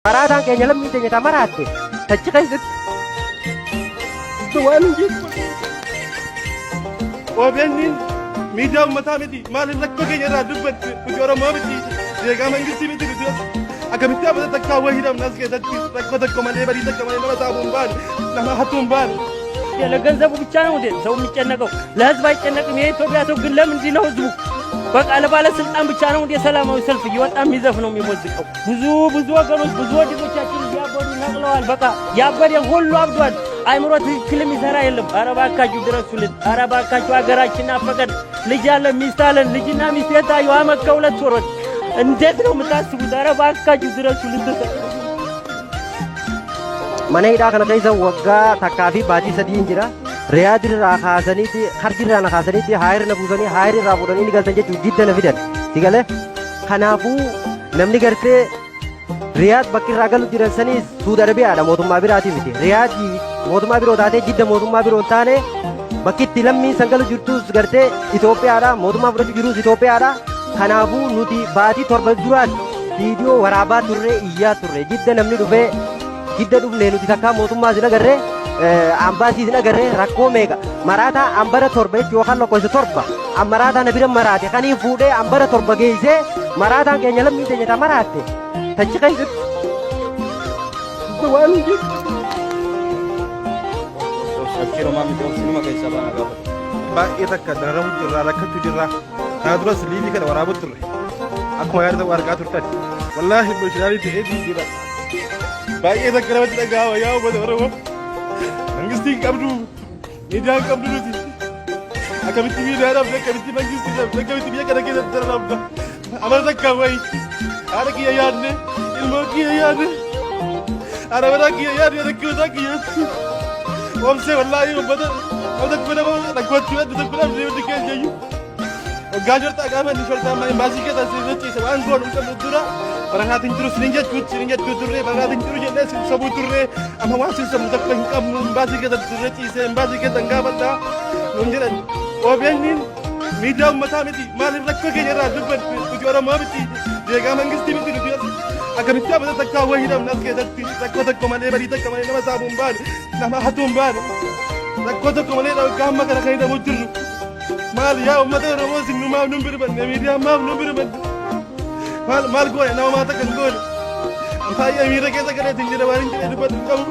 Marataan keenya lammii teenya taa maraatte tachi keessatti waan hin jettu. OBN'n miidiyaa uummataa miti maaliif rakkoo keenya irraa dubbatti nuti Oromoo miti deegaa mangistii miti nuti akkamitti abata takkaa wayii hidhamna as keessatti rakkoo tokko malee badii tokko malee nama saamuu hin baane nama hatuu hin baane. ለገንዘቡ ብቻ ነው እንዴ ሰው የሚጨነቀው? ለህዝብ አይጨነቅም? የኢትዮጵያ ሰው ግን ለምንድን ነው ህዝቡ በቃ ለባለስልጣን ብቻ ነው እንዴ ሰላማዊ ሰልፍ እየወጣ የሚዘፍ ነው የሚሞዝቀው? ብዙ ወገኖች ብዙ ወንድሞቻችን እያበዱ ነቅለዋል። በቃ ያበደ ሁሉ አብዷል። አይምሮ ትክክል የሚሰራ የለም። ኧረ እባካችሁ ድረሱልን። ኧረ እባካችሁ ሀገራችን አፈቀድ ልጅ አለን ሚስት አለን። ልጅና ሚስት የታዩ አመት ከሁለት ወሮች እንዴት ነው የምታስቡት? ኧረ እባካችሁ ድረሱልን። Mana hidhaa kana keessa waggaa takkaa fi baatii sadii hin jira. Riyaadirraa kaasaniiti harjirraa na kaasaniiti haayirra na buusanii haayirirraa fuudhanii ni galtan jechuun jidda na fidan. Sigale kanaafuu namni gartee riyaad bakki irraa galu jiran sanis Suudi Arabiyaadha mootummaa biraatii miti. Riyaadii mootummaa biroo taatee jidda mootummaa biroo hin taane bakki itti lammiin san galu jirtus gartee Itoophiyaadha mootummaa fudhachuu jirus Itoophiyaadha. Kanaafuu nuti baatii torba duraan viidiyoo waraabaa turre iyyaa turre jidda namni dhufee jidda dhufnee nuti takkaa mootummaa sin agarree ambaasii sin agarree rakkoo meeqa maraataa ambara torba jechuun yookaan lakkoofsa torba maraataa na bira maraate kanii fuudhee ambara torba geessee maraataan keenya lammii teenya taa maraatte tachi keessatti waan hin jirtu. Baay'ee takka dararamu jirra rakkatu jirra kana duras liivii kana waraabu turre akkuma yaadata argaa turtan wallaahi bashiraanii ta'ee jira. Baay'ee takka namatti dhaga'ama yaa uummata Oromoo mangistiin qabdu miidiyaan qabdu nuti akkamitti miidiyaadhaaf akkamitti mangistiidhaaf akkamitti biyya kana keessatti dararaamna amala takka wayi haadha kiyya yaadne ilmoo kiyya yaadne haadha manaa kiyya yaadne rakkootaa kiyya oomsee wallaahi uummata tokko nama rakkoochuu adda tokko dhabdee hundi keenya iyyuu waggaa jortaa gaafa inni shortaa maasii keessaa sirriichiisa waan goonu hin qabnu dura Barangaatiin jiru sinin jechuu turre barangaatiin jiru jennee sin sobuu turre amma waan sin sabu tokko hin qabnu baasii keessatti sirra ciisee baasii keessan gaafadhaa nuun jedhan OBN'n miidiyaa uummataa miti maaliif rakkoo keenya irraa dubbatti nuti Oromoo miti deegaa mangistii miti nuti akkamitti abata takkaa wayii hidhamna as keessatti rakkoo tokko malee badii tokko malee nama saamuu hin baane nama hatuu hin baane rakkoo tokko malee waggaa amma kana kan hidhamuu jirru maal yaa uummata Oromoo sin nu maaf nun birmanne miidiyaa maaf nun birmanne maal goone nama maata kan goone baay'ee miira keessa galeetiin jedha waan hin jedhee dubbatu qabu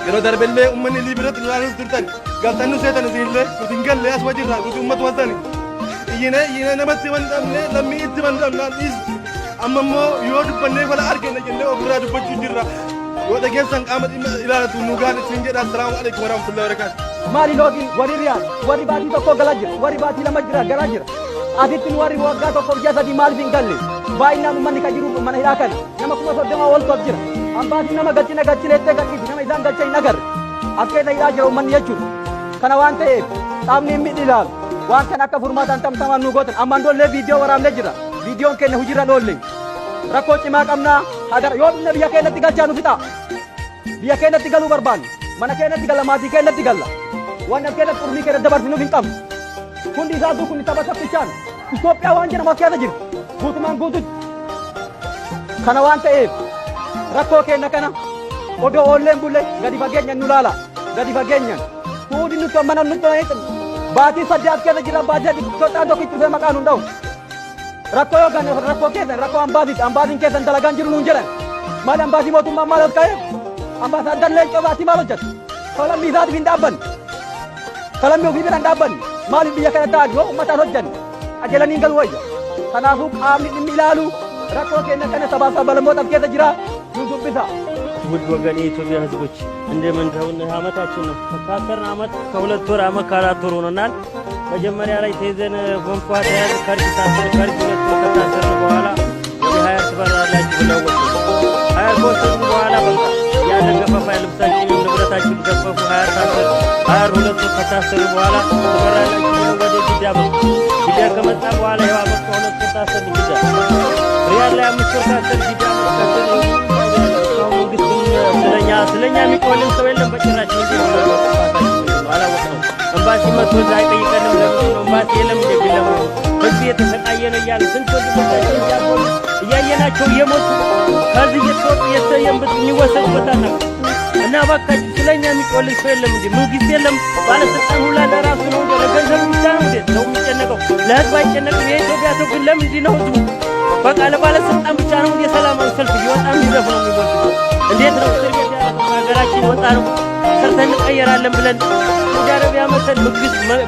yeroo darbellee uummanni illee biratti nu laaluuf turtan galtan nu seetan isinillee nuti hin galle as wajjirraa nuti uummatu wantani iyyinee namatti waan dhabne lammii itti waan dhabnaan dhiis amma immoo yoo dubbannee fala argine jennee ofirraa dubbachuu jirra yoo dhageessan qaama dhimma ilaalatu nu gaan isin jedha assalaamu alaikum warahmatullahi wabarakaatu. Maali loogiin warri riyaad warri baatii tokko galaa jira warri baatii lama jira galaa jira. Asittiin warri waggaa tokkoof ji'a sadii maaliif hin galle baay'inaan uummanni kan jiru mana hidhaa kana nama 30 ol top jira ambaatii nama galchineettee gadhiisi nama isaan galchee hin agarre as keessa hidhaa jira uummanni jechuudha kana waan ta'eef qaamni hin midhilaalu waan kana akka furmaataan tamtamaan nu gootan ammaan doollee viidiyoo waraabnee jira viidiyoon keenya hojiirra dhoollee rakkoo cimaa qabnaa hagara yoo dhumne biyya keenyatti galchaa nu fixa biyya keenyatti galuu barbaanne mana keenyatti galla maatii keenyatti galla waan as keenyatti furmii keenya dabarsinuuf hin qabnu hundi isaatu kun tapha saffisaan Itoophiyaa waan jedhamu as keessa jiru guutumaan guututti kana waan ta'eef rakkoo keenya kana odoo oolleen bulle gadi fageenyaan nu laala gadi fageenyaan fuudhi nutti mana nutti baatii sadii as keessa jira baatii sadii Itoophiyaan tokko itti dhufee maqaan hunda'u rakkoo yoo ganne rakkoo keessan rakkoo ambaasiin keessan dalagaan jiru nuun jedhan maali ambaasii mootummaa maal as ka'eef ambaasaaddan leencoo baatii maal hojjetu kalammii isaatiif hin dhaabbanne kalammii ofii bira hin dhaabbanne maaliif biyya kana taa'an yoo uummataan hojjanne ajalanii galuu wayya kanaafuu qaamni dhimmi ilaalu rakkoo keenya kana sabaa sabalammootaaf keessa jira nu dubbisa. ውድ ወገን የኢትዮጵያ ሕዝቦች እንደምንተውን አመታችን ነው ከአስርን አመት ከሁለት ወር አመት ከአራት ወር ሆኖናል። መጀመሪያ ላይ ተይዘን ጎንፋ ተያዝ ከርጅ ታስር ከርጅ ሁለት ወር ከታሰርን በኋላ ወደ 20 ትበራላችሁ ብለው ወሰዱ። 20 ከወሰዱ በኋላ በቃ ያለ ገፈፋ ልብሳችን ንብረታችን ገፈፉ 20 ታሰር 22 ወር ከታሰርን በኋላ ትበራላችሁ ወደ ጅዳ መጡ። ጅዳ ከመጣ በኋላ ያው አመት ከሁለት ወር ታሰርን ጅዳ ሪያድ ላይ 5 ወር ታሰር ጅዳ መጣ። ስለኛ የሚቆልን ሰው የለም በጭራሽ እንጂ አላወቅነው። እምባሲ መጥቶ እዛ አይጠይቀንም። ለምን ነው እምባሲ የለም እንደ ቢለም በዚህ የተሰቃየ ነው እያሉ ስንት ወንድሞቻቸው እያጎሉ እያየናቸው እየሞቱ ከዚህ እየተወጡ እየተየምብት የሚወሰዱበት አና እና እባካችሁ ስለኛ የሚጮልኝ ሰው የለም እንዴ? መንግስት የለም? ባለስልጣን ሁላ ለራሱ ነው እንዴ? ለገንዘብ ብቻ ነው እንዴ ሰው የሚጨነቀው? ለህዝብ አይጨነቅም? የኢትዮጵያ ሰው ግን ለምንድን ነው ህዝቡ በቃ ለባለስልጣን ብቻ ነው እንዴ ሰላማዊ ሰልፍ እየወጣ የሚዘፍ ነው የሚወስደው? እንዴት ነው እስር ቤት ያለ ሀገራችን ወጣ ነው ሰርተን እንቀየራለን ብለን ሳውዲ አረቢያ መሰል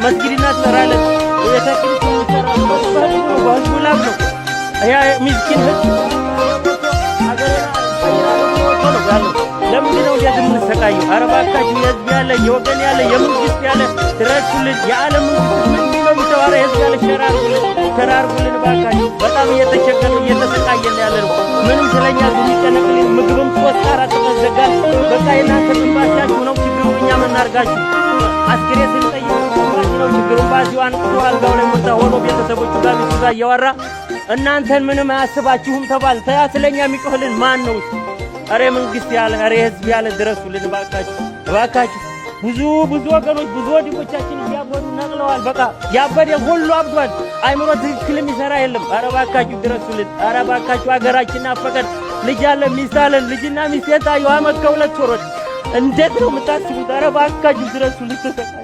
መስጊድ እናሰራለን ቤተክርስቲያን እንሰራለን በህዝቡ ላብ ነው ያ ምስኪን ህዝብ ለምንድን ነው እንደዚህ የምንሰቃየው? ኧረ እባካችሁ የህዝብ ያለ የወገን ያለ የመንግስት ያለ ድረሱልን። የዓለም መንግስት ምንድን ነው የሚተው? ኧረ የህዝብ ያለ ሸራርጉልን እባካችሁ። በጣም እየተቸገርን እየተሰቃየን ያለ ነው። ምንም ስለኛ የሚጨነቅልን ምግብም 3-4 ተዘጋል። በቃ የእናንተ ጥንባሲያችሁ ነው ችግሩ። እኛ ምናርጋችሁ አስክሬን ስንጠይቅ ነው ችግሩን። ባዚው አንቅቶ አልጋው ላይ ወጣ ሆኖ ቤተሰቦቹ ጋር ሚስቱ ጋር እያወራ እናንተን ምንም አያስባችሁም ተባል። ተያ ስለኛ የሚጮህልን ማን ነው? አሬ መንግስት ያለ አሬ ህዝብ ያለ ድረሱልን እባካችሁ። ብዙ ወገኖች ብዙ ወንድሞቻችን እያበዱ ነቅለዋል። በቃ ያበደ ሁሉ አብዷል። አይምሮ ትክክል የሚሰራ የለም። አረ እባካችሁ ድረሱልን። አረ እባካችሁ ሀገራችን ናፈቀን። ልጅ አለን ሚስት አለን። ልጅና ሚስት የታየው አመት ከ2 ወሮች እንዴት ነው የምታስቡት? አረ እባካችሁ ድረሱልን። ተሰቃዩ